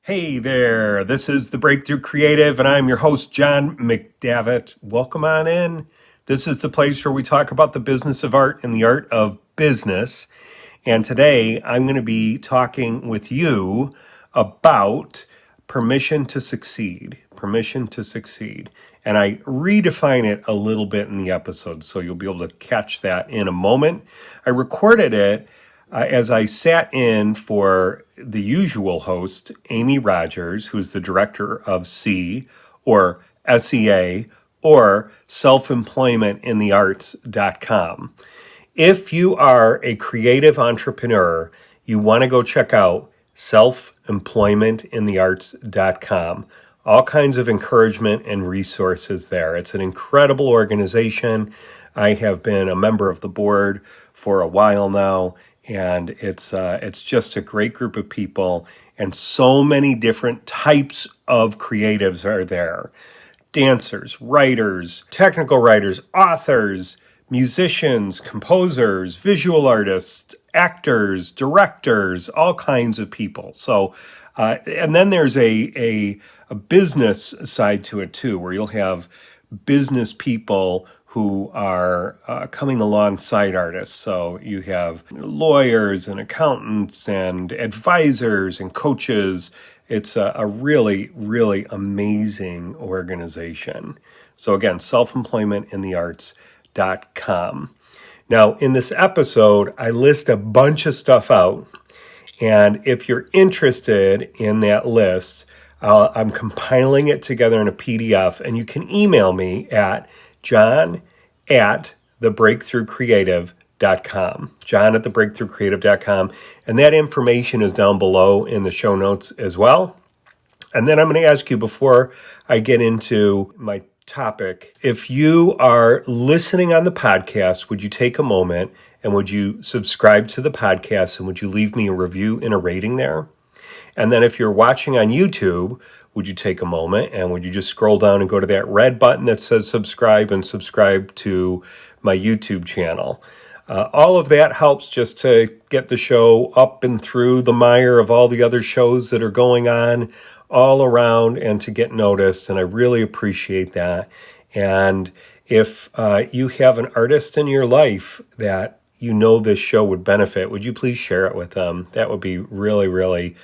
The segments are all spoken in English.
Hey there, this is the Breakthrough Creative, and I'm your host, John McDavitt. Welcome on in. This is the place where we talk about the business of art and the art of business. And today I'm going to be talking with you about permission to succeed. Permission to succeed. And I redefine it a little bit in the episode, so you'll be able to catch that in a moment. I recorded it as I sat in for the usual host, Amy Rogers, who's the director of or SEA or selfemploymentinthearts.com. If you are a creative entrepreneur, you want to go check out selfemploymentinthearts.com. All kinds of encouragement and resources there. It's an incredible organization. I have been a member of the board for a while now, and it's just a great group of people, and so many different types of creatives are there. Dancers, writers, technical writers, authors, musicians, composers, visual artists, actors, directors, all kinds of people. So, and then there's a business side to it too, where you'll have business people who are coming alongside artists. So you have lawyers and accountants and advisors and coaches. It's a really, really amazing organization. So again, selfemploymentinthearts.com. Now, in this episode, I list a bunch of stuff out. And if you're interested in that list, I'm compiling it together in a PDF, and you can email me at john@thebreakthroughcreative.com. John@thebreakthroughcreative.com. And that information is down below in the show notes as well. And then I'm going to ask you, before I get into my topic, if you are listening on the podcast, would you take a moment and would you subscribe to the podcast, and would you leave me a review and a rating there? And then if you're watching on YouTube, would you take a moment and would you just scroll down and go to that red button that says subscribe and subscribe to my YouTube channel? All of that helps just to get the show up and through the mire of all the other shows that are going on all around, and to get noticed. And I really appreciate that. And if you have an artist in your life that you know this show would benefit, would you please share it with them? That would be really, really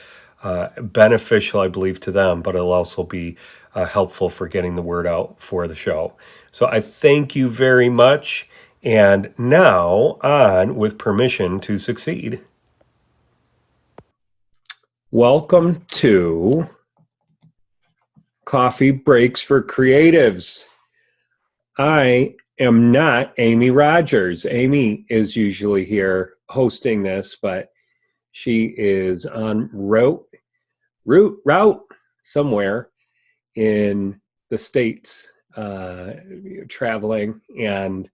beneficial, I believe, to them, but it'll also be helpful for getting the word out for the show. So I thank you very much. And now on with permission to succeed. Welcome to Coffee Breaks for Creatives. I am not Amy Rogers. Amy is usually here hosting this, but she is on route somewhere in the States, traveling, and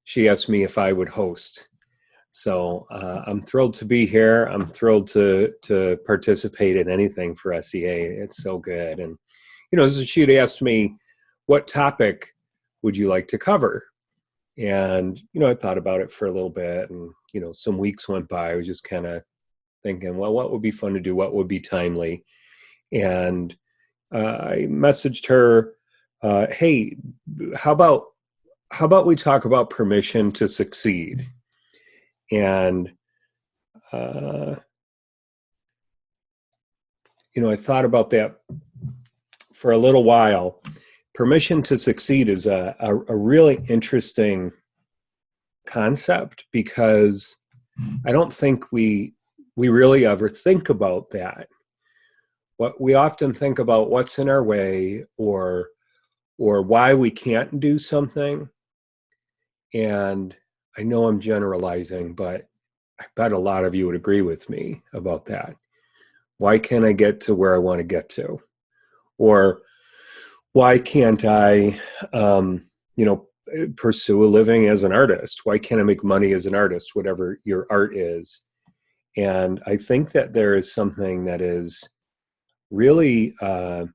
she asked me if I would host. So I'm thrilled to be here. I'm thrilled to participate in anything for SEA. It's so good. And, so she'd asked me, what topic would you like to cover? And, I thought about it for a little bit, and, some weeks went by. I was just kind of thinking, well, what would be fun to do? What would be timely? And I messaged her, hey, how about we talk about permission to succeed? And, I thought about that for a little while. Permission to succeed is a really interesting concept, because I don't think we really ever think about that. What we often think about what's in our way, or why we can't do something. And I know I'm generalizing, but I bet a lot of you would agree with me about that. Why can't I get to where I want to get to? Or why can't I, pursue a living as an artist? Why can't I make money as an artist, whatever your art is? And I think that there is something that is really, I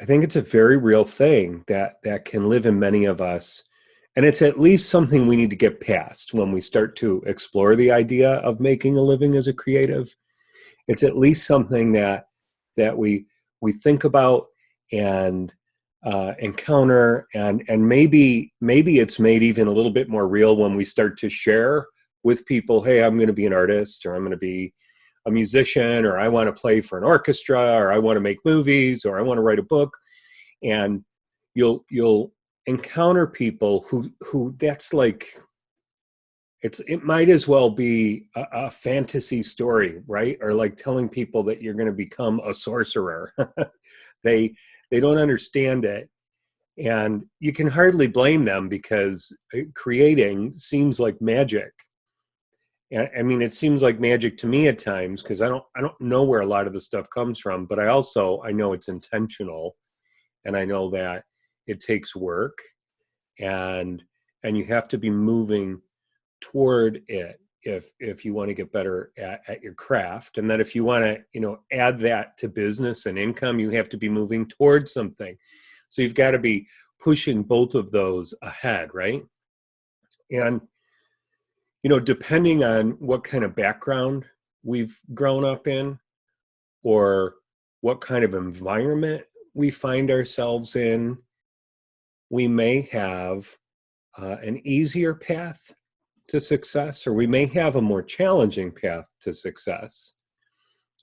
think it's a very real thing that can live in many of us. And it's at least something we need to get past when we start to explore the idea of making a living as a creative. it's at least something that we think about and encounter, and maybe it's made even a little bit more real when we start to share with people, hey, I'm going to be an artist, or I'm going to be a musician, or I want to play for an orchestra, or I want to make movies, or I want to write a book. And you'll encounter people who that's like, it might as well be a fantasy story, right? Or like telling people that you're going to become a sorcerer. they they don't understand it, and you can hardly blame them, because creating seems like magic. I mean, it seems like magic to me at times, because I don't know where a lot of the stuff comes from, but I know it's intentional, and I know that it takes work, and you have to be moving toward it if you want to get better at your craft. And then if you want to, add that to business and income, you have to be moving towards something. So you've got to be pushing both of those ahead, right? And depending on what kind of background we've grown up in, or what kind of environment we find ourselves in, we may have an easier path to success, or we may have a more challenging path to success.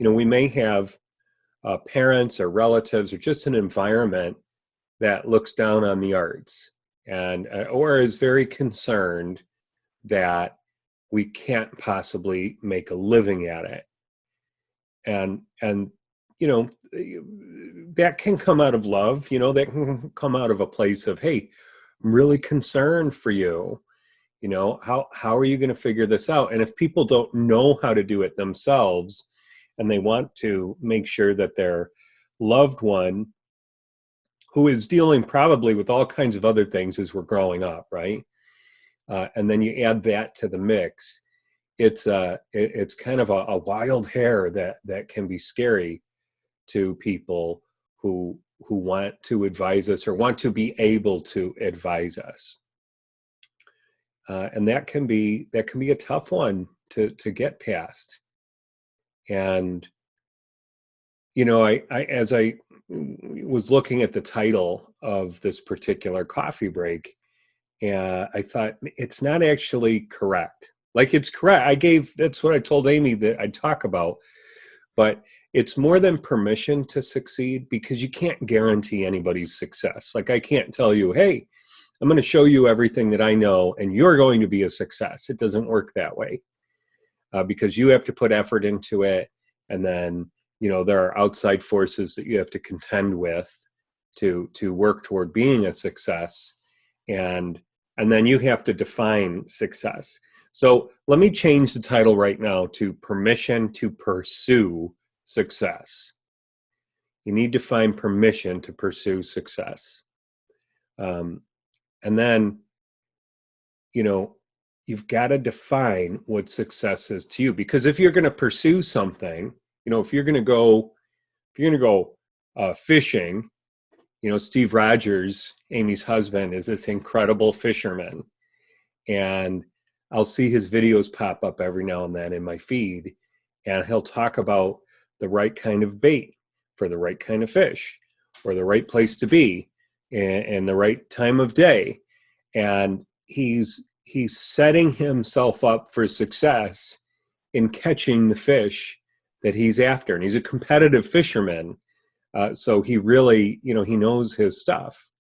We may have parents or relatives, or just an environment that looks down on the arts, and or is very concerned that we can't possibly make a living at it. And that can come out of love, that can come out of a place of, hey, I'm really concerned for you. How are you going to figure this out? And if people don't know how to do it themselves, and they want to make sure that their loved one, who is dealing probably with all kinds of other things as we're growing up, right? And then you add that to the mix, it's kind of a wild hair that can be scary to people who want to advise us, or want to be able to advise us. And that can be a tough one to get past. And I as I was looking at the title of this particular coffee break, I thought, it's not actually correct. Like, it's correct. That's what I told Amy that I'd talk about, but it's more than permission to succeed, because you can't guarantee anybody's success. Like, I can't tell you, hey, I'm going to show you everything that I know, and you're going to be a success. It doesn't work that way, because you have to put effort into it. And then, there are outside forces that you have to contend with to work toward being a success. And then you have to define success. So let me change the title right now to Permission to Pursue Success. You need to find permission to pursue success. And then, you've got to define what success is to you. Because if you're going to pursue something, if you're going to go fishing, Steve Rogers, Amy's husband, is this incredible fisherman. And I'll see his videos pop up every now and then in my feed. And he'll talk about the right kind of bait for the right kind of fish, or the right place to be, and the right time of day. And he's setting himself up for success in catching the fish that he's after. And he's a competitive fisherman. So he really, he knows his stuff.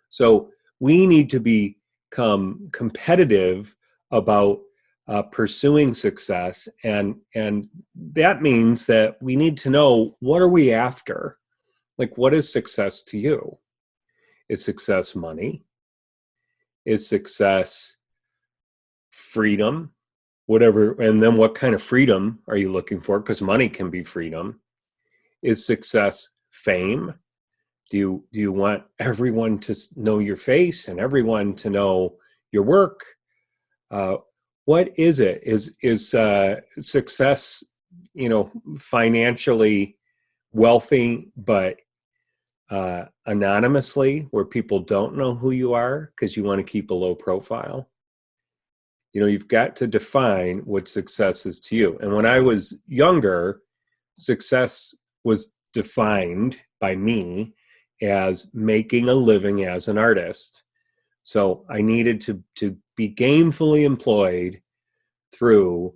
So we need to become competitive about pursuing success. And that means that we need to know, what are we after? Like, what is success to you? Is success money? Is success freedom? Whatever. And then what kind of freedom are you looking for? Because money can be freedom. Is success fame? Do you want everyone to know your face and everyone to know your work? What is it? Is success, financially wealthy, but anonymously, where people don't know who you are because you want to keep a low profile? You've got to define what success is to you. And when I was younger, success was defined by me as making a living as an artist. So I needed to be gainfully employed through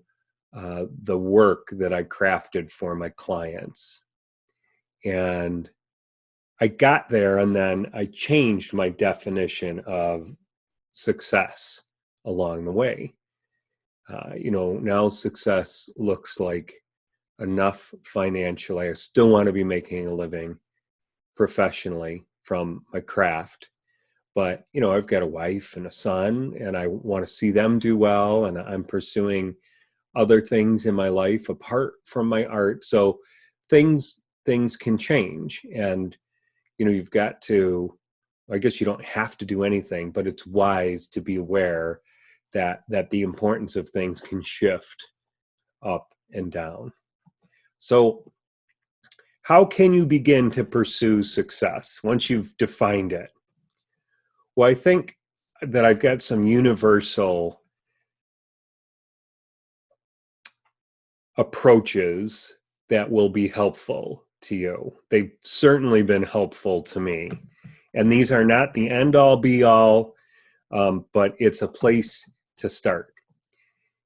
the work that I crafted for my clients. And I got there, and then I changed my definition of success along the way. Now success looks like enough financially. I still want to be making a living professionally from my craft. But, I've got a wife and a son, and I want to see them do well. And I'm pursuing other things in my life apart from my art. So things can change. And, you've got to, I guess you don't have to do anything, but it's wise to be aware that the importance of things can shift up and down. So how can you begin to pursue success once you've defined it? Well, I think that I've got some universal approaches that will be helpful to you. They've certainly been helpful to me. And these are not the end all be all, but it's a place to start.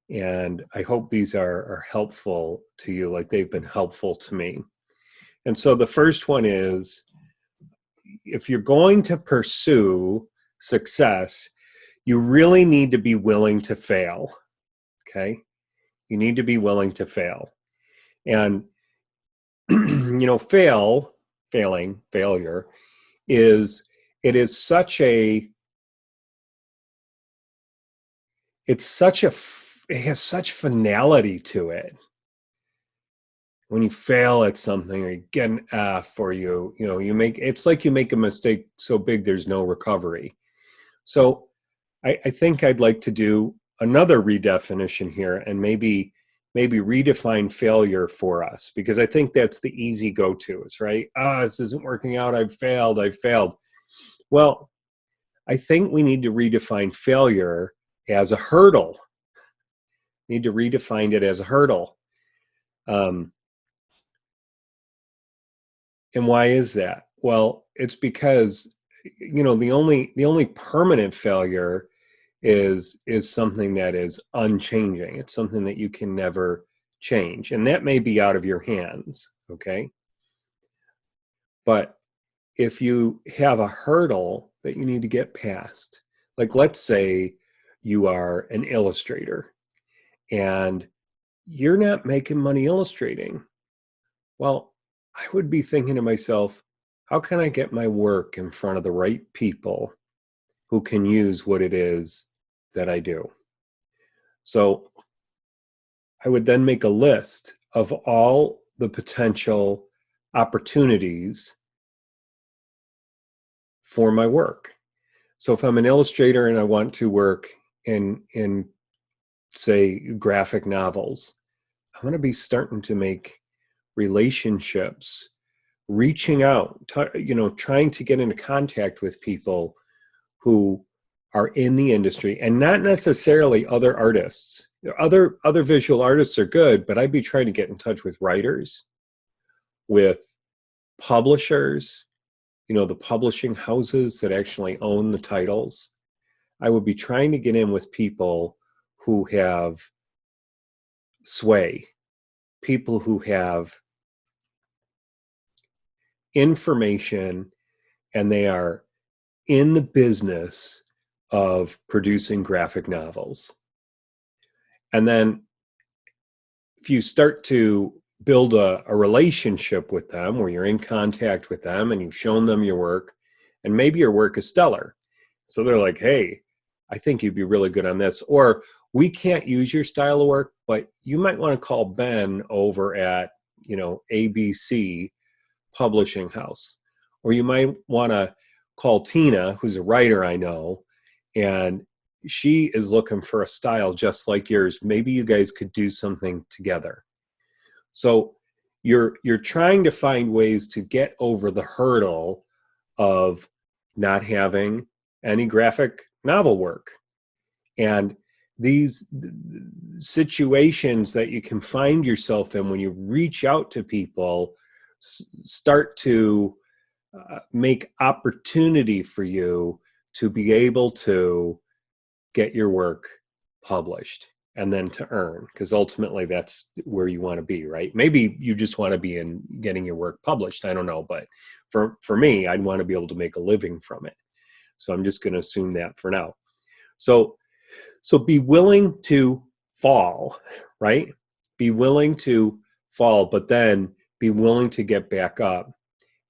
And I hope these are helpful to you, like they've been helpful to me. And so the first one is, if you're going to pursue success, you really need to be willing to fail. Okay? You need to be willing to fail. And, failure it has such finality to it. When you fail at something, or you get an F, or it's like you make a mistake so big there's no recovery. So I think I'd like to do another redefinition here, and maybe redefine failure for us, because I think that's the easy go-to. It's right. This isn't working out. I've failed. Well, I think we need to redefine failure as a hurdle. Need to redefine it as a hurdle. And why is that? Well, it's because, the only permanent failure is something that is unchanging. It's something that you can never change. And that may be out of your hands, okay? But if you have a hurdle that you need to get past, like let's say you are an illustrator and you're not making money illustrating. Well, I would be thinking to myself, how can I get my work in front of the right people who can use what it is that I do? So I would then make a list of all the potential opportunities for my work. So if I'm an illustrator and I want to work in say, graphic novels, I'm going to be starting to make relationships, reaching out, trying to get into contact with people who are in the industry, and not necessarily other artists. Other visual artists are good, but I'd be trying to get in touch with writers, with publishers, the publishing houses that actually own the titles. I would be trying to get in with people who have sway, people who have information, and they are in the business of producing graphic novels. And then if you start to build a relationship with them, where you're in contact with them and you've shown them your work, and maybe your work is stellar, so they're like, hey, I think you'd be really good on this. Or, we can't use your style of work, but you might want to call Ben over at, ABC Publishing House. Or you might want to call Tina, who's a writer I know, and she is looking for a style just like yours. Maybe you guys could do something together. So you're trying to find ways to get over the hurdle of not having any graphic novel work. And these situations that you can find yourself in when you reach out to people start to make opportunity for you to be able to get your work published and then to earn, because ultimately that's where you want to be, right? Maybe you just want to be in getting your work published. I don't know. But for me, I'd want to be able to make a living from it. So I'm just going to assume that for now. So be willing to fall, right? Be willing to fall, but then be willing to get back up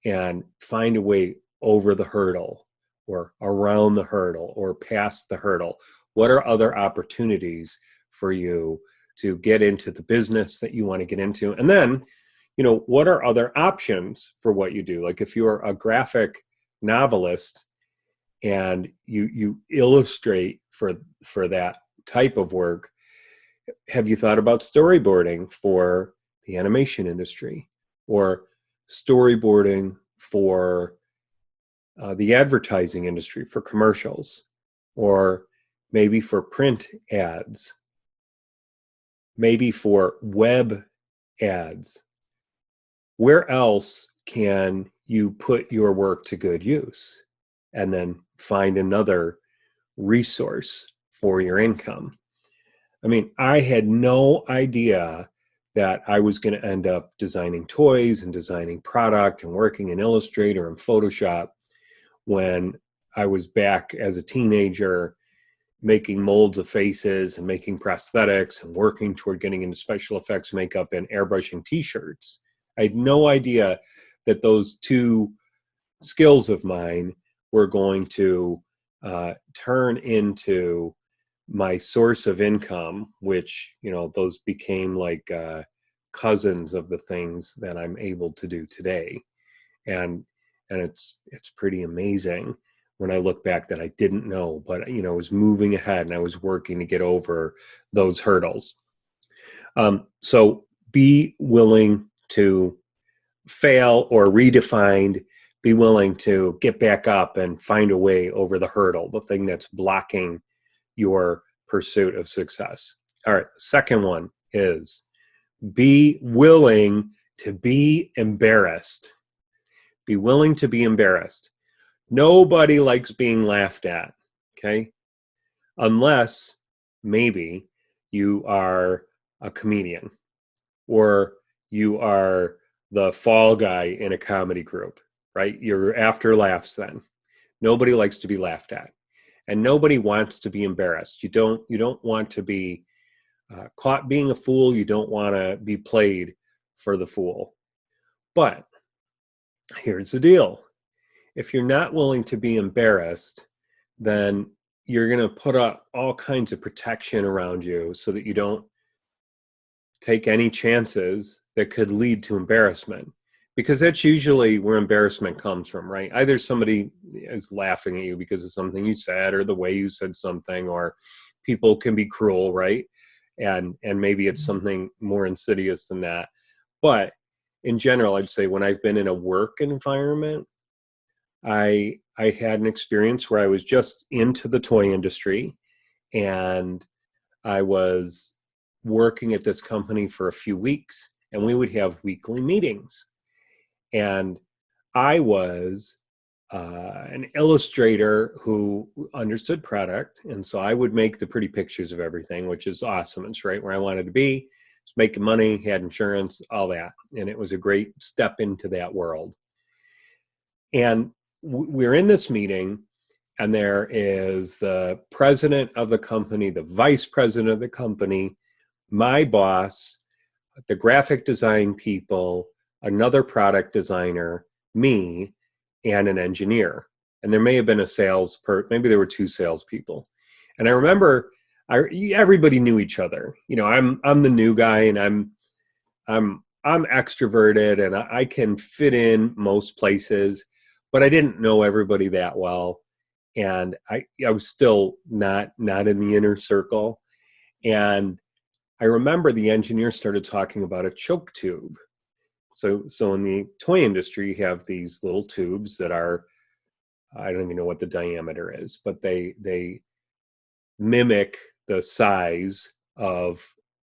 and find a way over the hurdle or around the hurdle or past the hurdle. What are other opportunities for you to get into the business that you want to get into? And then, what are other options for what you do? Like if you're a graphic novelist and you illustrate for that type of work, have you thought about storyboarding for the animation industry, or storyboarding for the advertising industry, for commercials, or maybe for print ads, maybe for web ads? Where else can you put your work to good use and then find another resource for your income? I mean, I had no idea that I was going to end up designing toys and designing product and working in Illustrator and Photoshop when I was back as a teenager making molds of faces and making prosthetics and working toward getting into special effects makeup and airbrushing t-shirts. I had no idea that those two skills of mine were going to turn into my source of income, which, those became like cousins of the things that I'm able to do today. And it's pretty amazing when I look back that I didn't know, but I was moving ahead and I was working to get over those hurdles. So be willing to fail or redefined. Be willing to get back up and find a way over the hurdle, the thing that's blocking your pursuit of success. All right, the second one is be willing to be embarrassed. Be willing to be embarrassed. Nobody likes being laughed at, okay? Unless maybe you are a comedian or you are the fall guy in a comedy group, right? You're after laughs then. Nobody likes to be laughed at. And nobody wants to be embarrassed. You don't want to be caught being a fool. You don't want to be played for the fool. But here's the deal. If you're not willing to be embarrassed, then you're going to put up all kinds of protection around you so that you don't take any chances that could lead to embarrassment. Because that's usually where embarrassment comes from, right? Either somebody is laughing at you because of something you said or the way you said something, or people can be cruel, right? And maybe it's something more insidious than that. But in general, I'd say when I've been in a work environment, I had an experience where I was just into the toy industry and I was working at this company for a few weeks, and we would have weekly meetings. And I was an illustrator who understood product. And so I would make the pretty pictures of everything, which is awesome. It's right where I wanted to be. Was making money, had insurance, all that. And it was a great step into that world. And we're in this meeting, and there is the president of the company, the vice president of the company, my boss, the graphic design people, another product designer, me, and an engineer. And there may have been a maybe there were two salespeople. And I remember everybody knew each other. I'm the new guy, and I'm extroverted, and I can fit in most places, but I didn't know everybody that well. And I was still not in the inner circle. And I remember the engineer started talking about a choke tube. So in the toy industry, you have these little tubes that are, I don't even know what the diameter is, but they mimic the size of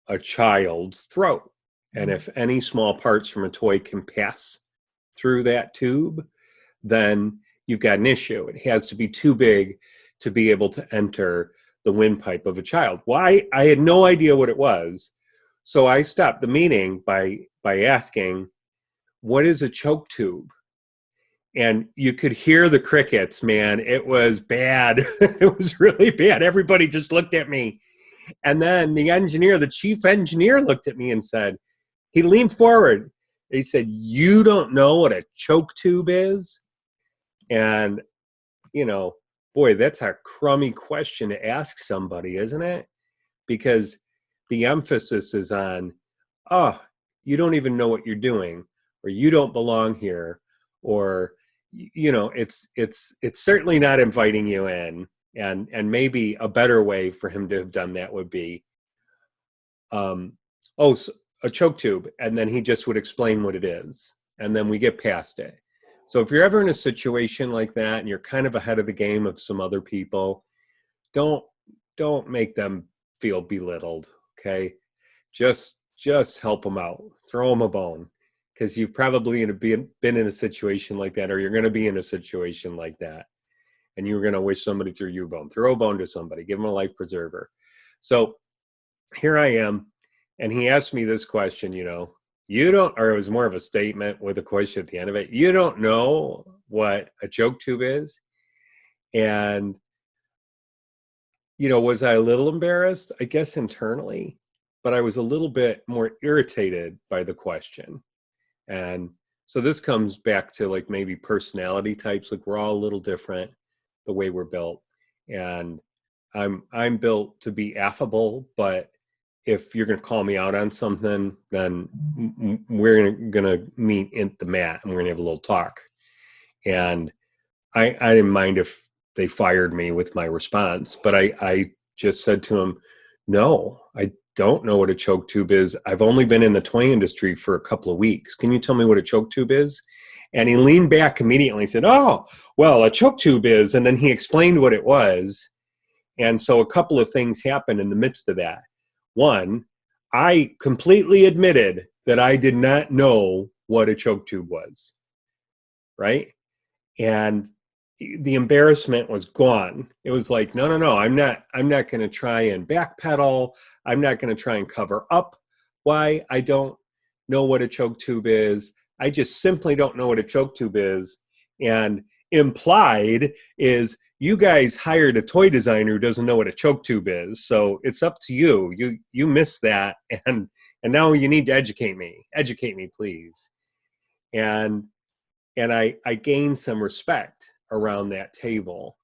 a child's throat. And if any small parts from a toy can pass through that tube, then you've got an issue. It has to be too big to be able to enter the windpipe of a child. Well, I had no idea what it was. So I stopped the meeting by asking, what is a choke tube? And you could hear the crickets, man. It was bad. It was really bad. Everybody just looked at me. And then the chief engineer looked at me and said, he leaned forward. He said, you don't know what a choke tube is? And, boy, that's a crummy question to ask somebody, isn't it? Because the emphasis is on, oh, you don't even know what you're doing, or you don't belong here, or, it's certainly not inviting you in. And maybe a better way for him to have done that would be, so a choke tube. And then he just would explain what it is. And then we get past it. So if you're ever in a situation like that and you're kind of ahead of the game of some other people, don't make them feel belittled, okay? Just help them out. Throw them a bone, because you've probably been in a situation like that, or you're going to be in a situation like that, and you're going to wish somebody threw you a bone. Throw a bone to somebody. Give them a life preserver. So here I am, and he asked me this question, you don't, or it was more of a statement with a question at the end of it. You don't know what a choke tube is? And, was I a little embarrassed? I guess internally, but I was a little bit more irritated by the question. And so this comes back to like maybe personality types. Like we're all a little different the way we're built. And I'm built to be affable, but if you're going to call me out on something, then we're going to meet in the mat and we're going to have a little talk. And I didn't mind if they fired me with my response, but I just said to him, no, I don't know what a choke tube is. I've only been in the toy industry for a couple of weeks. Can you tell me what a choke tube is? And he leaned back immediately and said, oh, well, a choke tube is, and then he explained what it was. And so a couple of things happened in the midst of that. One, I completely admitted that I did not know what a choke tube was, right? And the embarrassment was gone. It was like, no, I'm not going to try and backpedal. I'm not going to try and cover up why I don't know what a choke tube is. I just simply don't know what a choke tube is. And implied is you guys hired a toy designer who doesn't know what a choke tube is. So it's up to you. You missed that. And now you need to educate me. Educate me, please. And I gained some respect around that table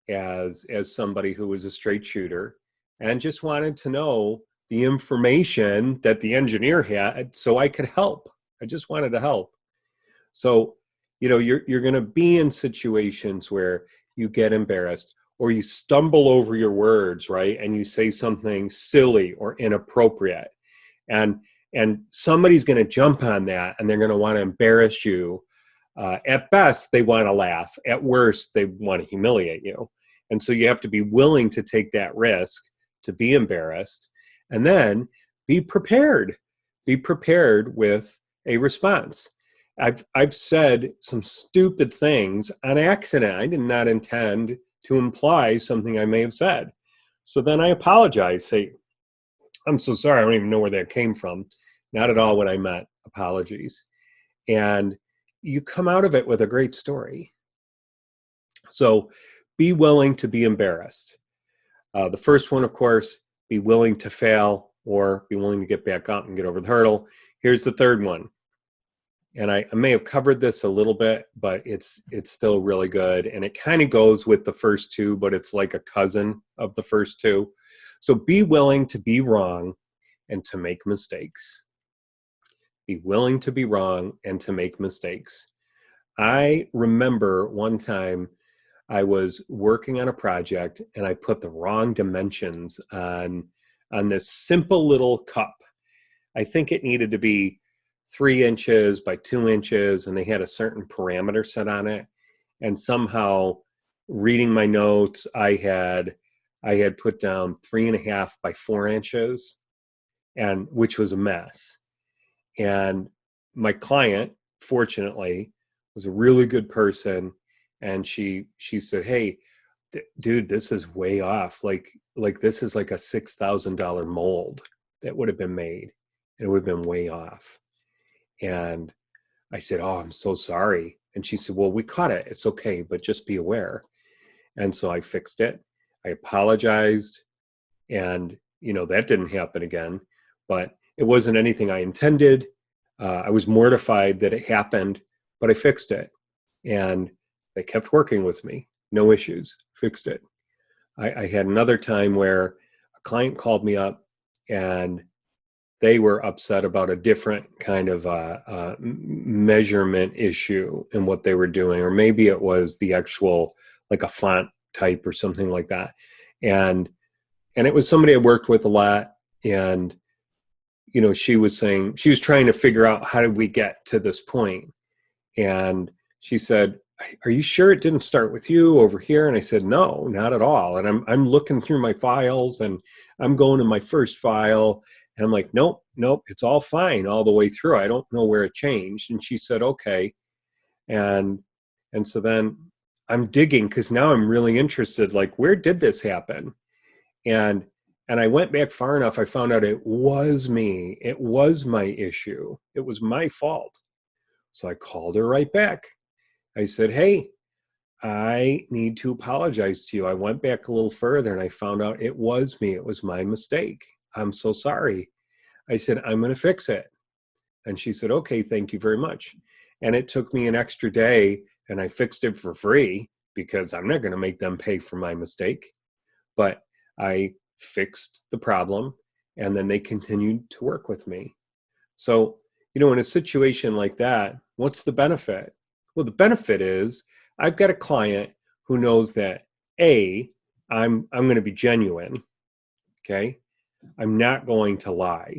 as somebody who was a straight shooter and just wanted to know the information that the engineer had so I could help. I just wanted to help. So, you're going to be in situations where you get embarrassed or you stumble over your words, right? And you say something silly or inappropriate. And somebody's going to jump on that and they're going to want to embarrass you. At best, they want to laugh. At worst, they want to humiliate you. And so you have to be willing to take that risk to be embarrassed. And then be prepared. Be prepared with a response. I've said some stupid things on accident. I did not intend to imply something I may have said. So then I apologize. Say, I'm so sorry. I don't even know where that came from. Not at all what I meant. Apologies. And you come out of it with a great story. So be willing to be embarrassed. The first one, of course, be willing to fail or be willing to get back up and get over the hurdle. Here's the third one. And I may have covered this a little bit, but it's still really good. And it kind of goes with the first two, but it's like a cousin of the first two. So be willing to be wrong and to make mistakes. Be willing to be wrong and to make mistakes. I remember one time I was working on a project and I put the wrong dimensions on this simple little cup. I think it needed to be 3 inches by 2 inches, and they had a certain parameter set on it. And somehow, reading my notes, I had I had put down 3.5 by 4 inches, and which was a mess. And my client, fortunately, was a really good person, and she said, "Hey, dude, this is way off. Like this is like a $6,000 mold that would have been made. It would have been way off." And I said, "Oh, I'm so sorry." And she said, "Well, we caught it. It's okay, but just be aware." And so I fixed it. I apologized, and that didn't happen again. But it wasn't anything I intended. I was mortified that it happened, but I fixed it, and they kept working with me. No issues. Fixed it. I had another time where a client called me up, and they were upset about a different kind of measurement issue in what they were doing, or maybe it was the actual, like a font type or something like that. And it was somebody I worked with a lot, and she was saying, she was trying to figure out, how did we get to this point? And she said, "Are you sure it didn't start with you over here?" And I said, "No, not at all." And I'm looking through my files, and I'm going to my first file, and I'm like, "Nope, nope, it's all fine all the way through. I don't know where it changed." And she said, "Okay." And so then I'm digging, because now I'm really interested, like, where did this happen? And I went back far enough, I found out it was me. It was my issue. It was my fault. So I called her right back. I said, "Hey, I need to apologize to you. I went back a little further, and I found out it was me. It was my mistake. I'm so sorry." I said, "I'm going to fix it." And she said, "Okay, thank you very much." And it took me an extra day, and I fixed it for free, because I'm not going to make them pay for my mistake. But I fixed the problem, and then they continued to work with me. So, in a situation like that, what's the benefit? Well, the benefit is, I've got a client who knows that, A, I'm going to be genuine. Okay. I'm not going to lie.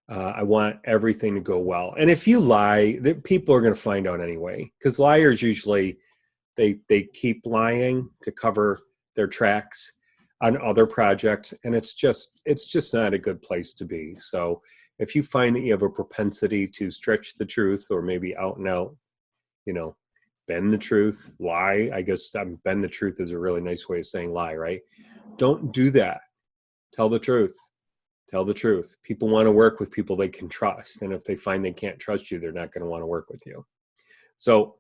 I want everything to go well. And if you lie, people are going to find out anyway, because liars usually, they keep lying to cover their tracks on other projects, and it's just not a good place to be. So if you find that you have a propensity to stretch the truth, or maybe out and out, bend the truth, lie, I guess, bend the truth is a really nice way of saying lie, right? Don't do that. Tell the truth. Tell the truth. People want to work with people they can trust, and if they find they can't trust you, they're not going to want to work with you. So,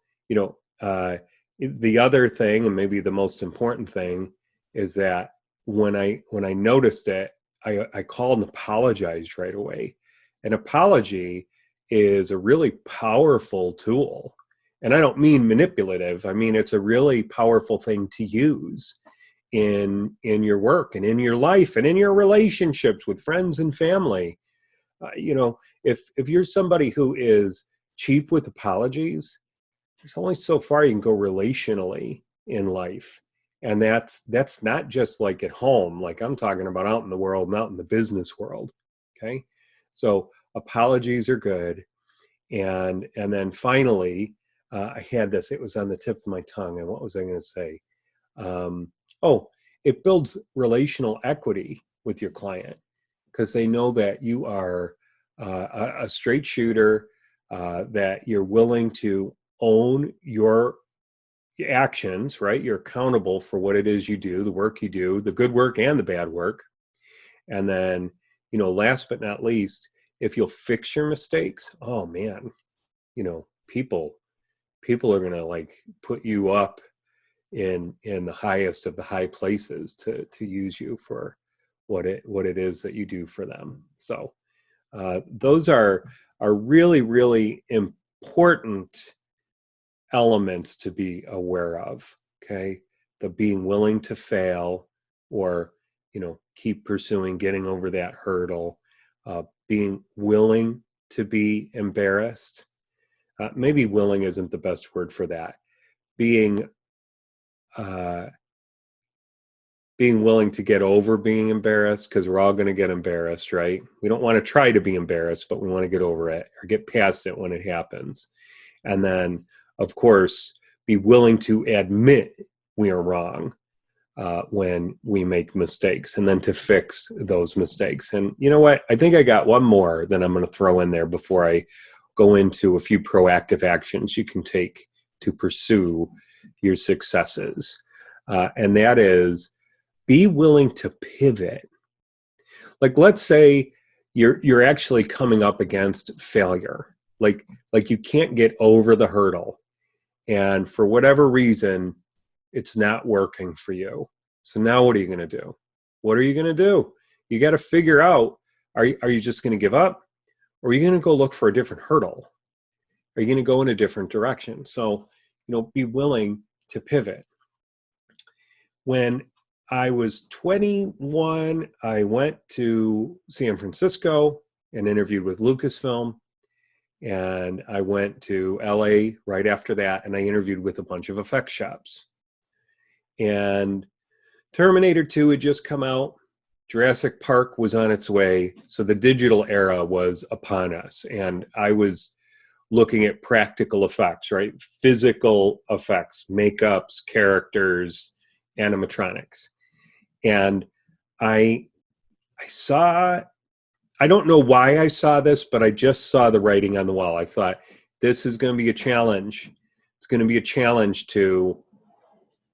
the other thing, and maybe the most important thing, is that when I noticed it, I called and apologized right away. An apology is a really powerful tool. And I don't mean manipulative. I mean, it's a really powerful thing to use in your work, and in your life, and in your relationships with friends and family. If you're somebody who is cheap with apologies, there's only so far you can go relationally in life. And that's not just like at home. Like, I'm talking about out in the world and out in the business world. Okay. So apologies are good. And then finally, I had this, it was on the tip of my tongue. And what was I going to say? It builds relational equity with your client, because they know that you are a straight shooter, that you're willing to own your actions, right? You're accountable for what it is you do, the work you do, the good work and the bad work. And then, last but not least, if you'll fix your mistakes, oh man, people are going to, like, put you up in the highest of the high places to use you for what it is that you do for them. So those are really, really important elements to be aware of. Okay. The being willing to fail, or keep pursuing getting over that hurdle, being willing to be embarrassed. Maybe willing isn't the best word for that. Being willing to get over being embarrassed, because we're all going to get embarrassed, right? We don't want to try to be embarrassed, but we want to get over it or get past it when it happens. And then, of course, be willing to admit we are wrong. when we make mistakes, and then to fix those mistakes. And you know what? I think I got one more that I'm going to throw in there before I go into a few proactive actions you can take to pursue your successes. And that is, be willing to pivot. Like, let's say you're actually coming up against failure. Like you can't get over the hurdle, and for whatever reason, it's not working for you. So now what are you going to do? What are you going to do? You got to figure out, are you just going to give up? Or are you going to go look for a different hurdle? Are you going to go in a different direction? So, be willing to pivot. When I was 21, I went to San Francisco and interviewed with Lucasfilm. And I went to LA right after that, and I interviewed with a bunch of effects shops. And Terminator 2 had just come out. Jurassic Park was on its way. So the digital era was upon us. And I was looking at practical effects, right? Physical effects, makeups, characters, animatronics. And I saw, I don't know why I saw this, but I just saw the writing on the wall. I thought, this is going to be a challenge. It's going to be a challenge to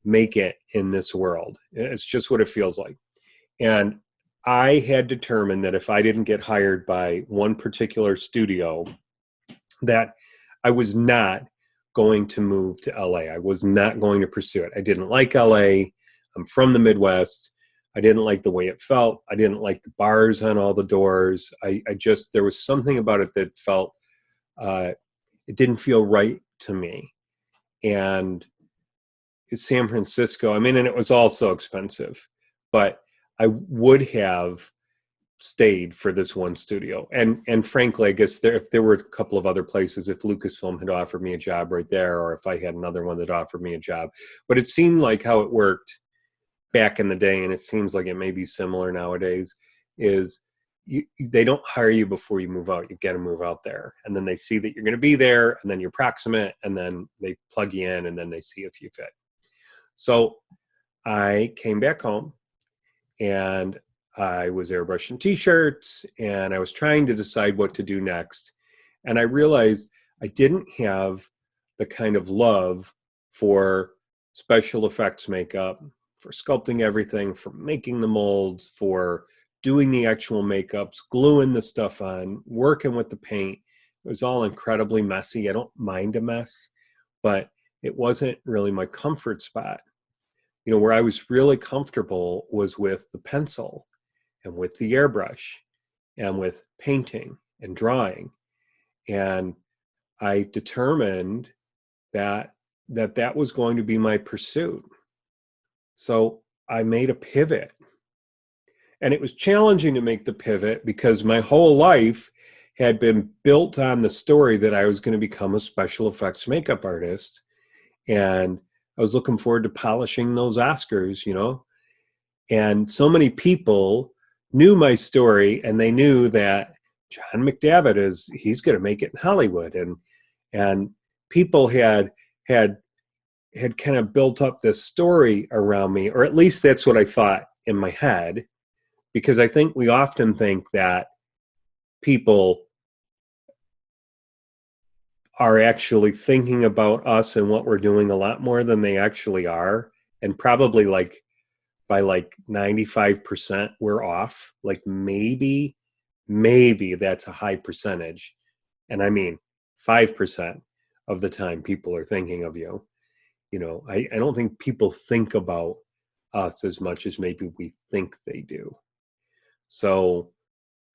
make it in this world. It's just what it feels like. And I had determined that if I didn't get hired by one particular studio, that I was not going to move to LA. I was not going to pursue it. I didn't like LA. I'm from the Midwest. I didn't like the way it felt. I didn't like the bars on all the doors. I just, there was something about it that felt, it didn't feel right to me. And it's San Francisco. I mean, and it was all so expensive, but I would have stayed for this one studio. And frankly, I guess if there were a couple of other places, if Lucasfilm had offered me a job right there, or if I had another one that offered me a job, but it seemed like how it worked back in the day, and it seems like it may be similar nowadays, is they don't hire you before you move out. You got to move out there, and then they see that you're going to be there, and then you're proximate, and then they plug you in, and then they see if you fit. So I came back home, and I was airbrushing t-shirts, and I was trying to decide what to do next. And I realized I didn't have the kind of love for special effects makeup, for sculpting everything, for making the molds, for doing the actual makeups, gluing the stuff on, working with the paint. It was all incredibly messy. I don't mind a mess, but it wasn't really my comfort spot. Where I was really comfortable was with the pencil and with the airbrush and with painting and drawing. And I determined that was going to be my pursuit. So I made a pivot. And it was challenging to make the pivot because my whole life had been built on the story that I was going to become a special effects makeup artist. And I was looking forward to polishing those Oscars, And so many people knew my story, and they knew that John McDavitt he's going to make it in Hollywood. And people had kind of built up this story around me, or at least that's what I thought in my head, because I think we often think that people are actually thinking about us and what we're doing a lot more than they actually are. And probably by 95% we're off. Like maybe that's a high percentage. And I mean, 5% of the time people are thinking of you. I don't think people think about us as much as maybe we think they do. So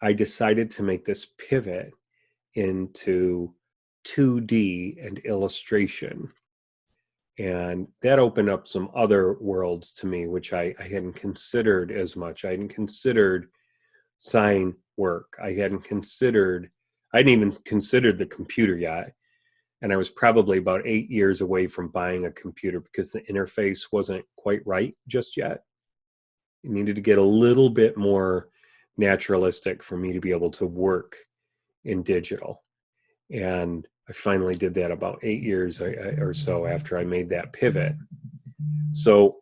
I decided to make this pivot into 2D and illustration. And that opened up some other worlds to me, which I hadn't considered as much. I hadn't considered sign work. I hadn't even considered the computer yet. And I was probably about 8 years away from buying a computer because the interface wasn't quite right just yet. It needed to get a little bit more naturalistic for me to be able to work in digital. And I finally did that about 8 years or so after I made that pivot. So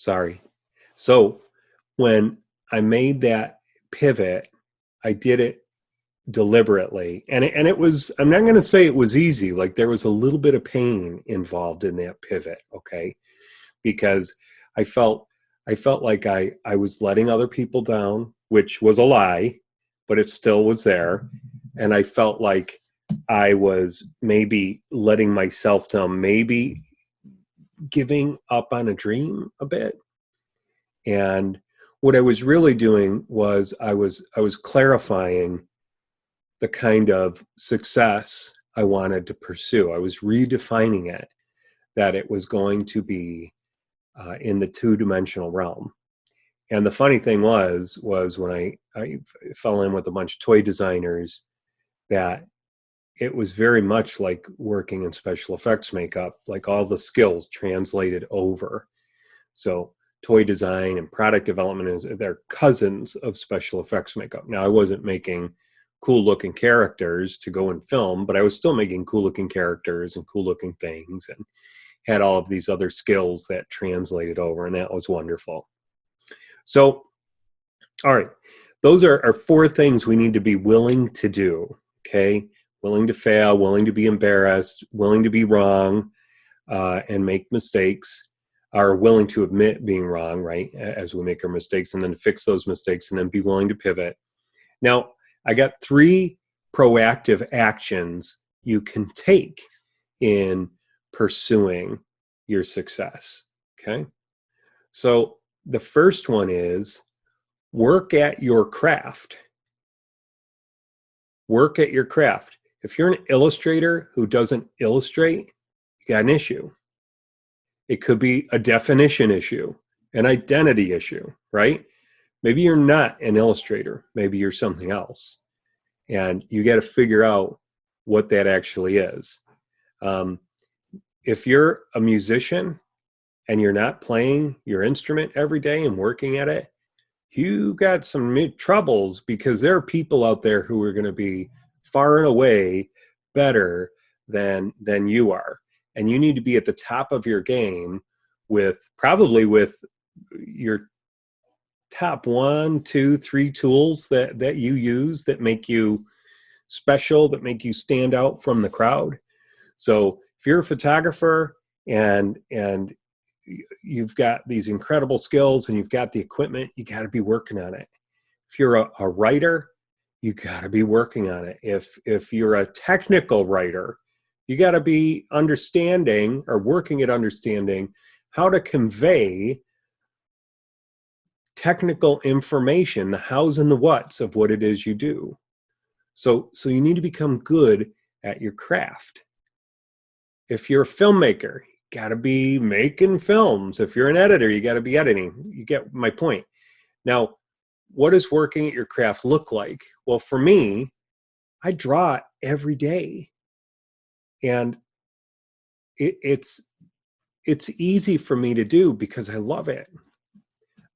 Sorry. So when I made that pivot, I did it deliberately. And it was, I'm not going to say it was easy. Like there was a little bit of pain involved in that pivot, okay? Because I felt like I was letting other people down, which was a lie, but it still was there. And I felt like I was maybe letting myself down, maybe giving up on a dream a bit. And what I was really doing was I was clarifying the kind of success I wanted to pursue. I was redefining it, that it was going to be in the two-dimensional realm. And the funny thing was when I fell in with a bunch of toy designers, that it was very much like working in special effects makeup, like all the skills translated over. So toy design and product development, they're cousins of special effects makeup. Now, I wasn't making cool looking characters to go in film, but I was still making cool looking characters and cool looking things, and had all of these other skills that translated over, and that was wonderful. So, all right, those are 4 things we need to be willing to do, okay? Willing to fail, willing to be embarrassed, willing to be wrong and make mistakes, are willing to admit being wrong, right, as we make our mistakes, and then fix those mistakes, and then be willing to pivot. Now, I got 3 proactive actions you can take in pursuing your success, okay? So the first one is work at your craft. Work at your craft. If you're an illustrator who doesn't illustrate, you got an issue. It could be a definition issue, an identity issue, right? Maybe you're not an illustrator. Maybe you're something else. And you got to figure out what that actually is. If you're a musician and you're not playing your instrument every day and working at it, you got some troubles, because there are people out there who are going to be far and away better than you are. And you need to be at the top of your game with your top 1, 2, 3 tools that you use that make you special, that make you stand out from the crowd. So if you're a photographer and you've got these incredible skills and you've got the equipment, you got to be working on it. If you're a writer, you got to be working on it. If you're a technical writer, you got to be understanding or working at understanding how to convey technical information, the hows and the whats of what it is you do. So you need to become good at your craft. If you're a filmmaker, you got to be making films. If you're an editor, you got to be editing. You get my point. Now, what does working at your craft look like? Well, for me, I draw every day. And it's easy for me to do because I love it.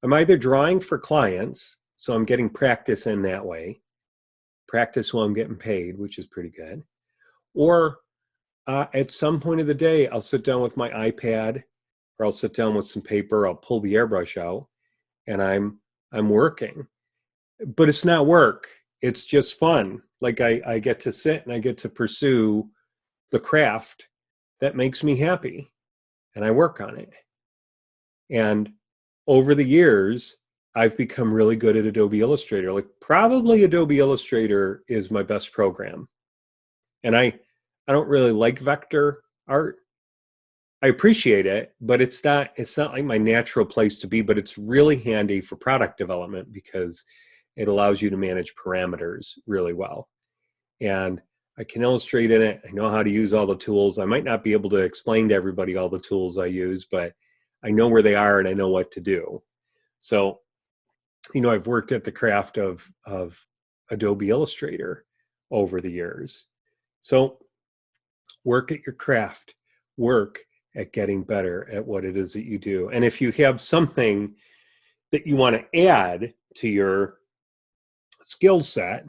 I'm either drawing for clients, so I'm getting practice in that way, practice while I'm getting paid, which is pretty good, or at some point of the day, I'll sit down with my iPad, or I'll sit down with some paper, I'll pull the airbrush out, and I'm working. But it's not work, it's just fun. Like I get to sit and I get to pursue the craft that makes me happy, and I work on it. And over the years, I've become really good at Adobe Illustrator. Like probably Adobe Illustrator is my best program. And I don't really like vector art. I appreciate it, but it's not like my natural place to be, but it's really handy for product development because it allows you to manage parameters really well. And I can illustrate in it. I know how to use all the tools. I might not be able to explain to everybody all the tools I use, but I know where they are and I know what to do. So, I've worked at the craft of Adobe Illustrator over the years. So work at your craft, work at getting better at what it is that you do. And if you have something that you want to add to your skill set,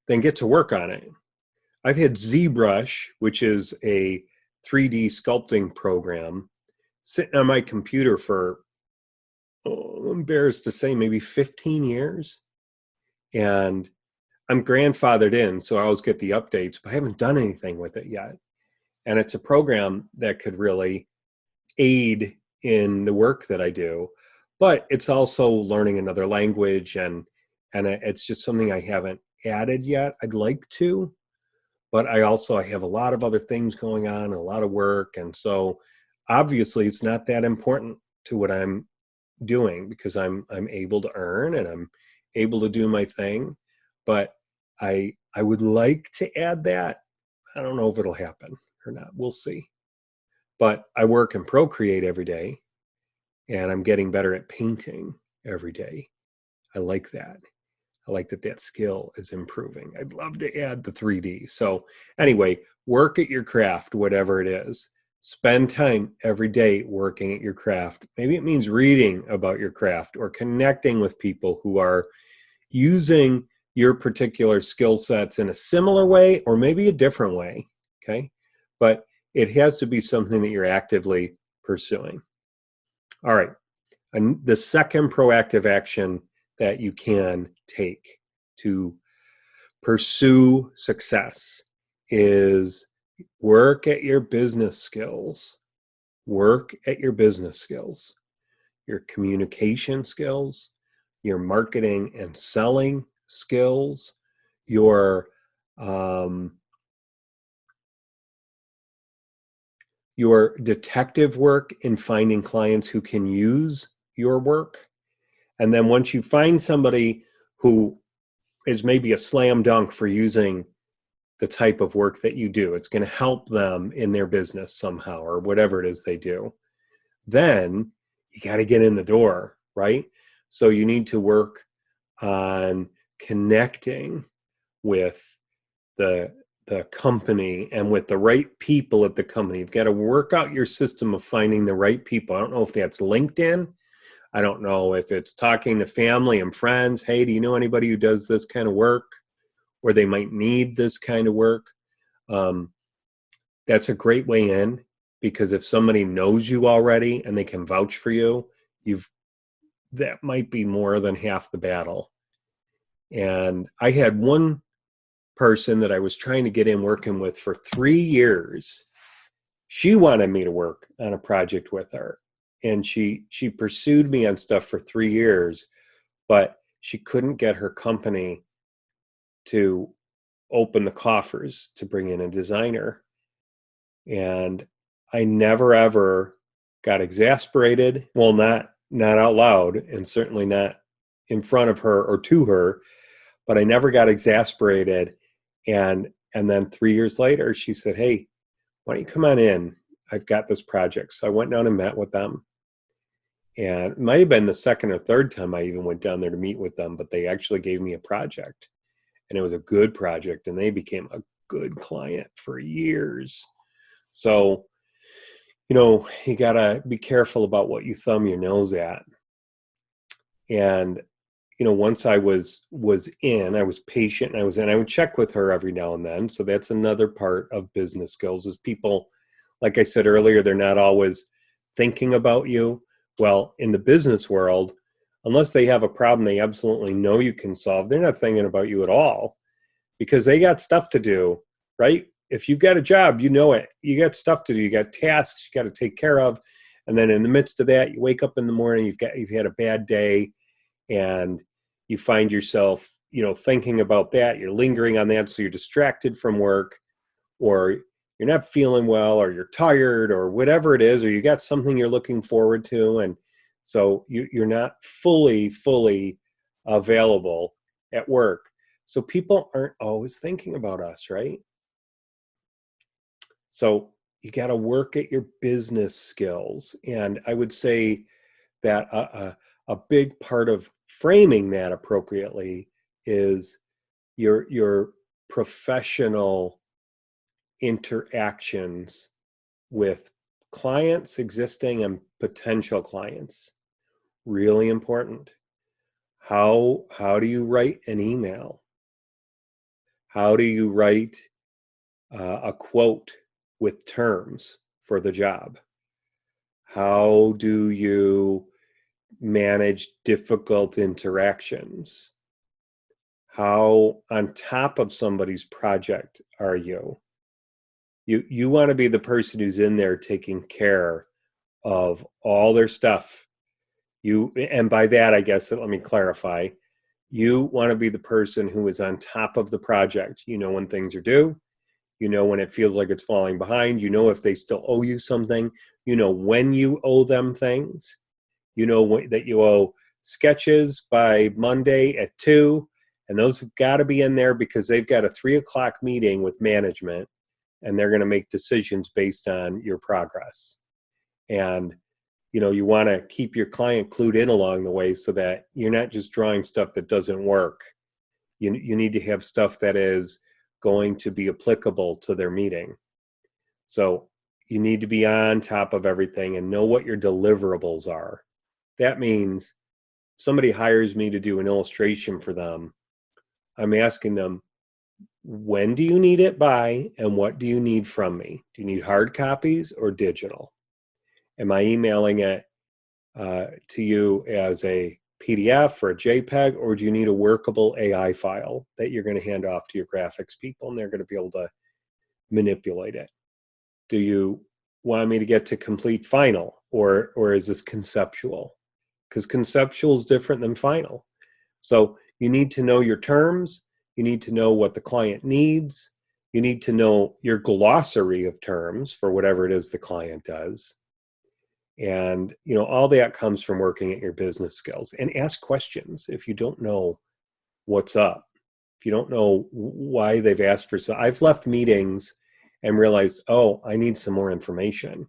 then get to work on it. I've had ZBrush, which is a 3D sculpting program, sitting on my computer for I'm embarrassed to say, maybe 15 years. And I'm grandfathered in, so I always get the updates, but I haven't done anything with it yet. And it's a program that could really aid in the work that I do, but it's also learning another language, and it's just something I haven't added yet. I'd like to, but I have a lot of other things going on and a lot of work, and so obviously it's not that important to what I'm doing because I'm able to earn and I'm able to do my thing, but I would like to add that. I don't know if it'll happen or not. We'll see. But I work and procreate every day, and I'm getting better at painting every day. I like that. I like that that skill is improving. I'd love to add the 3D. So anyway, work at your craft, whatever it is. Spend time every day working at your craft. Maybe it means reading about your craft or connecting with people who are using your particular skill sets in a similar way or maybe a different way. Okay. But it has to be something that you're actively pursuing. All right. And the second proactive action that you can take to pursue success is work at your business skills. Work at your business skills, your communication skills, your marketing and selling skills, um, your detective work in finding clients who can use your work. And then once you find somebody who is maybe a slam dunk for using the type of work that you do, it's going to help them in their business somehow or whatever it is they do, then you got to get in the door, right? So you need to work on connecting with the the company and with the right people at the company. You've got to work out your system of finding the right people. I don't know if that's LinkedIn. I don't know if it's talking to family and friends. Hey, do you know anybody who does this kind of work or they might need this kind of work? Um, that's a great way in, because if somebody knows you already and they can vouch for you, you've that might be more than half the battle. And I had one person that I was trying to get in working with for 3 years. She wanted me to work on a project with her, and she pursued me on stuff for 3 years, but she couldn't get her company to open the coffers to bring in a designer. And I never ever got exasperated. Well, not out loud, and certainly not in front of her or to her, but I never got exasperated. And then 3 years later, she said, "Hey, why don't you come on in? I've got this project." So I went down and met with them. And it might have been the second or third time I even went down there to meet with them, but they actually gave me a project. And it was a good project, and they became a good client for years. So, you got to be careful about what you thumb your nose at. And once I was in, I was patient, and I would check with her every now and then. So that's another part of business skills is people, like I said earlier, they're not always thinking about you. Well, in the business world, unless they have a problem they absolutely know you can solve, they're not thinking about you at all because they got stuff to do, right? If you've got a job, you know it. You got stuff to do. You got tasks you got to take care of. And then in the midst of that, you wake up in the morning, you've had a bad day, and you find yourself, thinking about that. You're lingering on that, so you're distracted from work, or you're not feeling well, or you're tired, or whatever it is, or you got something you're looking forward to, and so you're not fully available at work. So people aren't always thinking about us, right? So you got to work at your business skills. And I would say that a big part of framing that appropriately is your professional interactions with clients, existing and potential clients. Really important. How do you write an email? How do you write a quote with terms for the job? How do you manage difficult interactions? How on top of somebody's project are you? You want to be the person who's in there taking care of all their stuff. And by that, I guess, let me clarify. You want to be the person who is on top of the project. You know when things are due. You know when it feels like it's falling behind. You know if they still owe you something. You know when you owe them things. You know that you owe sketches by Monday at 2, and those have got to be in there because they've got a 3 o'clock meeting with management, and they're going to make decisions based on your progress. And you want to keep your client clued in along the way so that you're not just drawing stuff that doesn't work. You need to have stuff that is going to be applicable to their meeting. So you need to be on top of everything and know what your deliverables are. That means somebody hires me to do an illustration for them. I'm asking them, when do you need it by, and what do you need from me? Do you need hard copies or digital? Am I emailing it to you as a PDF or a JPEG, or do you need a workable AI file that you're going to hand off to your graphics people and they're going to be able to manipulate it? Do you want me to get to complete final, or is this conceptual? Because conceptual is different than final. So you need to know your terms. You need to know what the client needs. You need to know your glossary of terms for whatever it is the client does. And, all that comes from working at your business skills. And ask questions if you don't know what's up. If you don't know why they've asked for so. I've left meetings and realized, oh, I need some more information.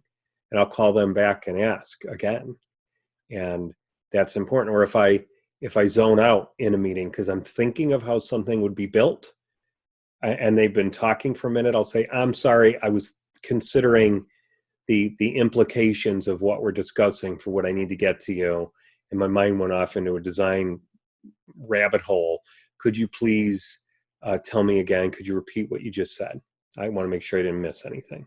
And I'll call them back and ask again. And that's important. Or if I zone out in a meeting because I'm thinking of how something would be built and they've been talking for a minute, I'll say, I'm sorry, I was considering the implications of what we're discussing for what I need to get to you. And my mind went off into a design rabbit hole. Could you please tell me again? Could you repeat what you just said? I want to make sure I didn't miss anything.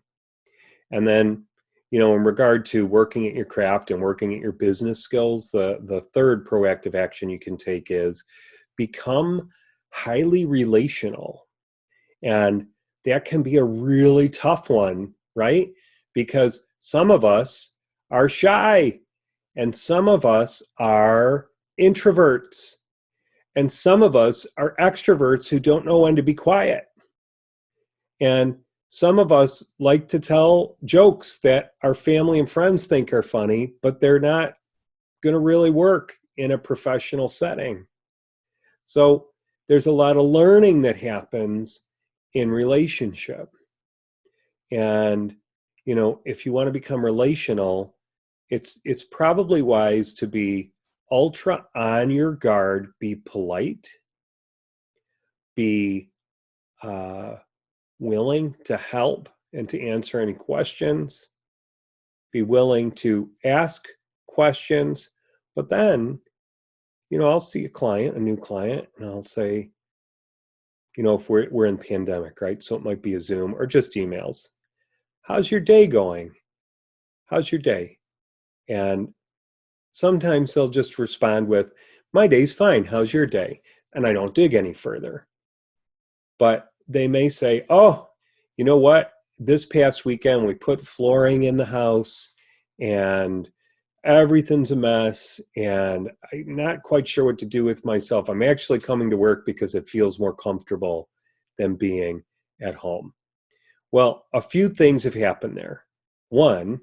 And then, in regard to working at your craft and working at your business skills, the third proactive action you can take is become highly relational. And that can be a really tough one, right? Because some of us are shy, and some of us are introverts, and some of us are extroverts who don't know when to be quiet. And some of us like to tell jokes that our family and friends think are funny, but they're not going to really work in a professional setting. So there's a lot of learning that happens in relationship. And, if you want to become relational, it's probably wise to be ultra on your guard, be polite, be willing to help and to answer any questions, be willing to ask questions. But then, I'll see a new client, and I'll say, if we're in pandemic, right? So it might be a Zoom or just emails. How's your day going? How's your day? And sometimes they'll just respond with, my day's fine. How's your day? And I don't dig any further. But they may say, oh, you know what? This past weekend, we put flooring in the house and everything's a mess, and I'm not quite sure what to do with myself. I'm actually coming to work because it feels more comfortable than being at home. Well, a few things have happened there. One,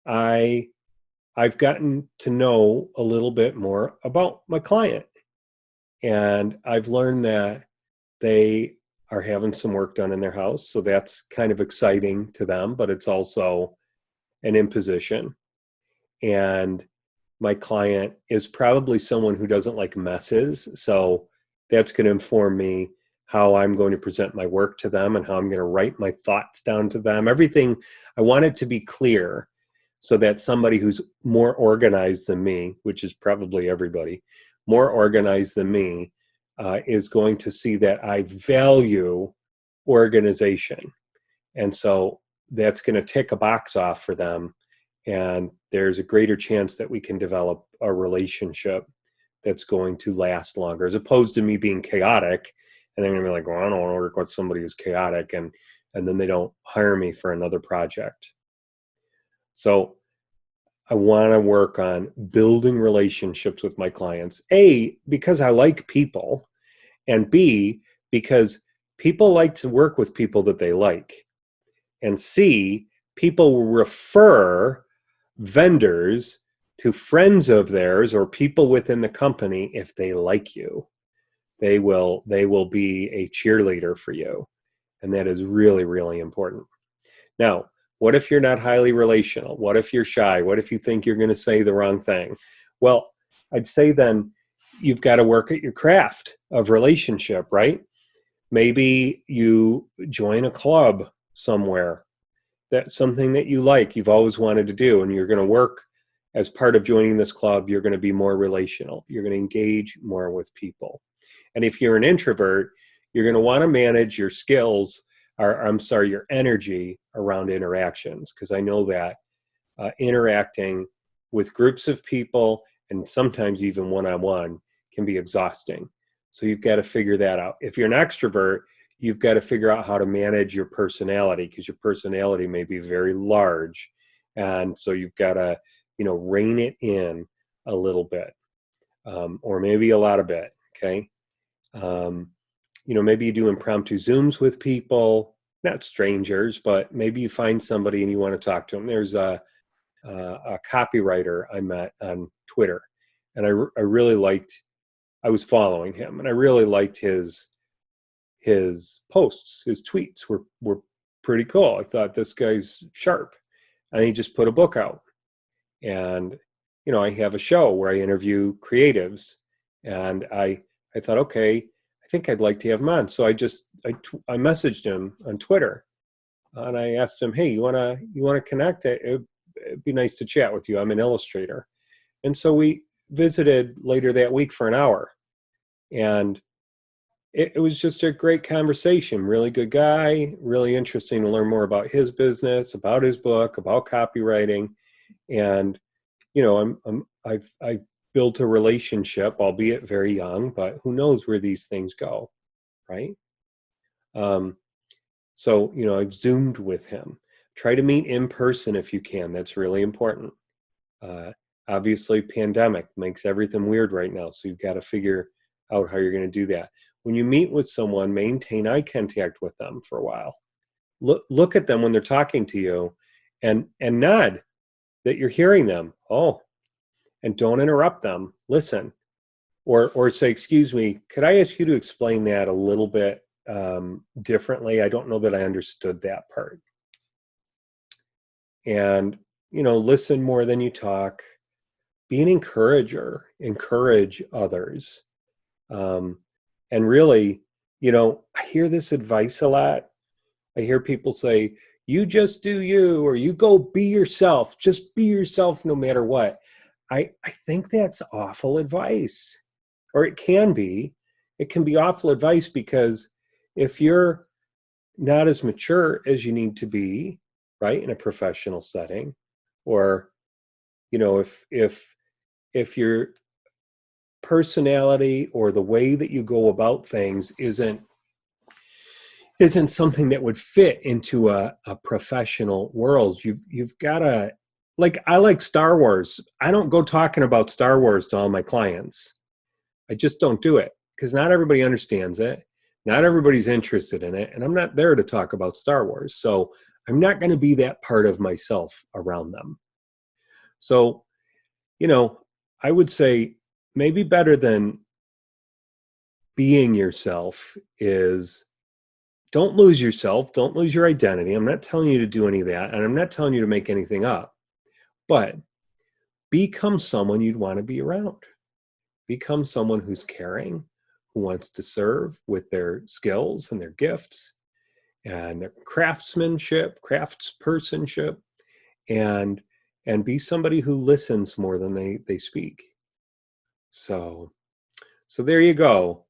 I've gotten to know a little bit more about my client, and I've learned that they are having some work done in their house. So that's kind of exciting to them, but it's also an imposition. And my client is probably someone who doesn't like messes. So that's going to inform me how I'm going to present my work to them and how I'm going to write my thoughts down to them. Everything, I want it to be clear so that somebody who's more organized than me, which is probably everybody, more organized than me, is going to see that I value organization. And so that's going to tick a box off for them. and there's a greater chance that we can develop a relationship that's going to last longer, as opposed to me being chaotic and they're going to be like, well, I don't want to work with somebody who's chaotic, and then they don't hire me for another project. So I want to work on building relationships with my clients, A, because I like people, and B, because people like to work with people that they like, and C, people will refer vendors to friends of theirs or people within the company if they like you. They will be a cheerleader for you. And that is really, really important. Now, what if you're not highly relational? What if you're shy? What if you think you're going to say the wrong thing? Well, I'd say then you've got to work at your craft of relationship, right? Maybe you join a club somewhere. That's something that you like, you've always wanted to do, and you're going to work as part of joining this club. You're going to be more relational. You're going to engage more with people. And if you're an introvert, you're going to want to manage your skills, or your energy around interactions, because I know that interacting with groups of people and sometimes even one-on-one can be exhausting. So you've got to figure that out. If you're an extrovert, you've got to figure out how to manage your personality, because your personality may be very large. And so you've got to, rein it in a little bit, or maybe a lot of bit. Okay. Maybe you do impromptu Zooms with people, not strangers, but maybe you find somebody and you want to talk to them. There's a copywriter I met on Twitter, and I really liked, I was following him, and I really liked his posts, his tweets were pretty cool. I thought, this guy's sharp. And he just put a book out. And, I have a show where I interview creatives, and I thought, okay, I think I'd like to have him on. So I messaged him on Twitter, and I asked him, hey, you want to connect? It'd be nice to chat with you. I'm an illustrator. And so we visited later that week for an hour, and it was just a great conversation. Really good guy, really interesting to learn more about his business, about his book, about copywriting. And, I've built a relationship, albeit very young, but who knows where these things go, right? So, I've Zoomed with him. Try to meet in person if you can. That's really important. Obviously, pandemic makes everything weird right now, so you've got to figure out how you're going to do that. When you meet with someone, maintain eye contact with them for a while. Look at them when they're talking to you, and nod that you're hearing them. Oh, and don't interrupt them. Listen, or say, excuse me, could I ask you to explain that a little bit differently? I don't know that I understood that part. And, listen more than you talk. Be an encourager. Encourage others. And really, I hear this advice a lot. I hear people say, you just do you, or you go be yourself. Just be yourself no matter what. I think that's awful advice, or it can be. It can be awful advice, because if you're not as mature as you need to be, right, in a professional setting, or, if your personality or the way that you go about things isn't something that would fit into a professional world, you've got to, like, I like Star Wars. I don't go talking about Star Wars to all my clients. I just don't do it, because not everybody understands it. Not everybody's interested in it. And I'm not there to talk about Star Wars. So I'm not going to be that part of myself around them. So, I would say maybe better than being yourself is, don't lose yourself. Don't lose your identity. I'm not telling you to do any of that. And I'm not telling you to make anything up. But become someone you'd want to be around. Become someone who's caring, who wants to serve with their skills and their gifts and their craftspersonship, and be somebody who listens more than they speak. So there you go.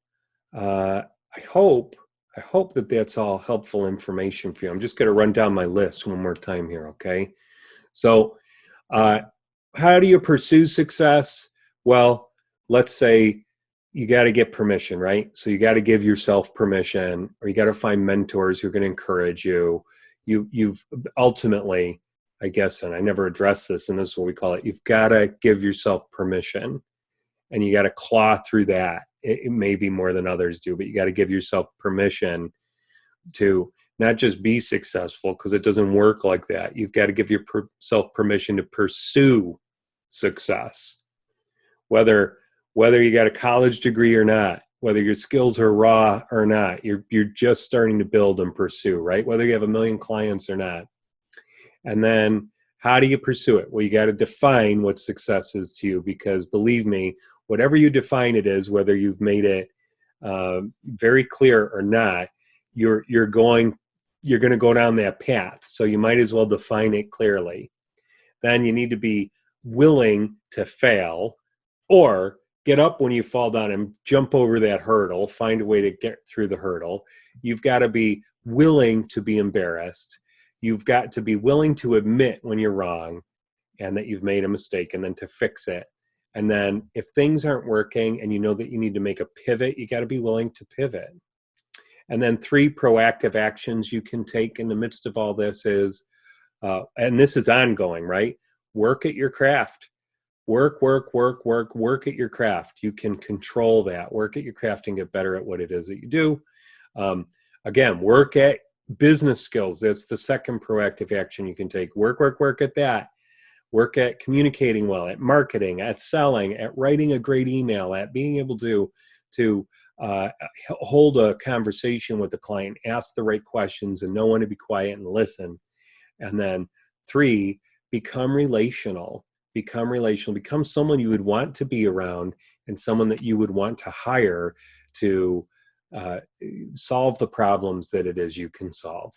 I hope that that's all helpful information for you. I'm just going to run down my list one more time here, okay? So Uh, how do you pursue success? Well, let's say you got to get permission, right? So you got to give yourself permission, or you got to find mentors who are going to encourage you. You've ultimately, I guess, and I never addressed this, and this is what we call it. You've got to give yourself permission, and you got to claw through that. It may be more than others do, but you got to give yourself permission to not just be successful, because it doesn't work like that. You've got to give yourself permission to pursue success, whether you got a college degree or not, whether your skills are raw or not. You're just starting to build and pursue, right? Whether you have 1,000,000 clients or not. And then how do you pursue it? Well, you got to define what success is to you, because believe me, whatever you define it as, whether you've made it very clear or not, you're going to go down that path. So you might as well define it clearly. Then you need to be willing to fail, or get up when you fall down and jump over that hurdle, find a way to get through the hurdle. You've got to be willing to be embarrassed. You've got to be willing to admit when you're wrong and that you've made a mistake, and then to fix it. And then if things aren't working and you know that you need to make a pivot, you got to be willing to pivot. And then 3 proactive actions you can take in the midst of all this is, and this is ongoing, right? Work at your craft. Work at your craft. You can control that. Work at your craft and get better at what it is that you do. Again, work at business skills. That's the second proactive action you can take. Work at that. Work at communicating well, at marketing, at selling, at writing a great email, at being able to hold a conversation with the client, ask the right questions, and know when to be quiet and listen. And then 3, become relational. Become someone you would want to be around, and someone that you would want to hire to solve the problems that it is you can solve.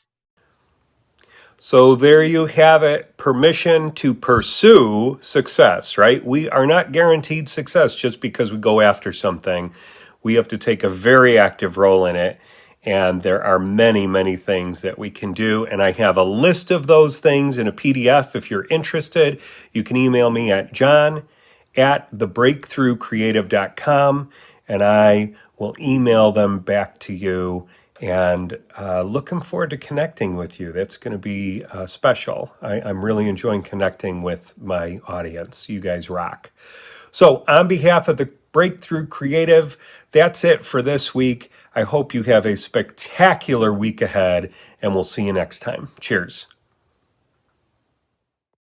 So there you have it. Permission to pursue success, right? We are not guaranteed success just because we go after something. We have to take a very active role in it. And there are many, many things that we can do. And I have a list of those things in a PDF. If you're interested, you can email me at john@thebreakthroughcreative.com, and I will email them back to you. And looking forward to connecting with you. That's going to be special. I'm really enjoying connecting with my audience. You guys rock. So on behalf of the Breakthrough Creative, that's it for this week. I hope you have a spectacular week ahead, and we'll see you next time. Cheers.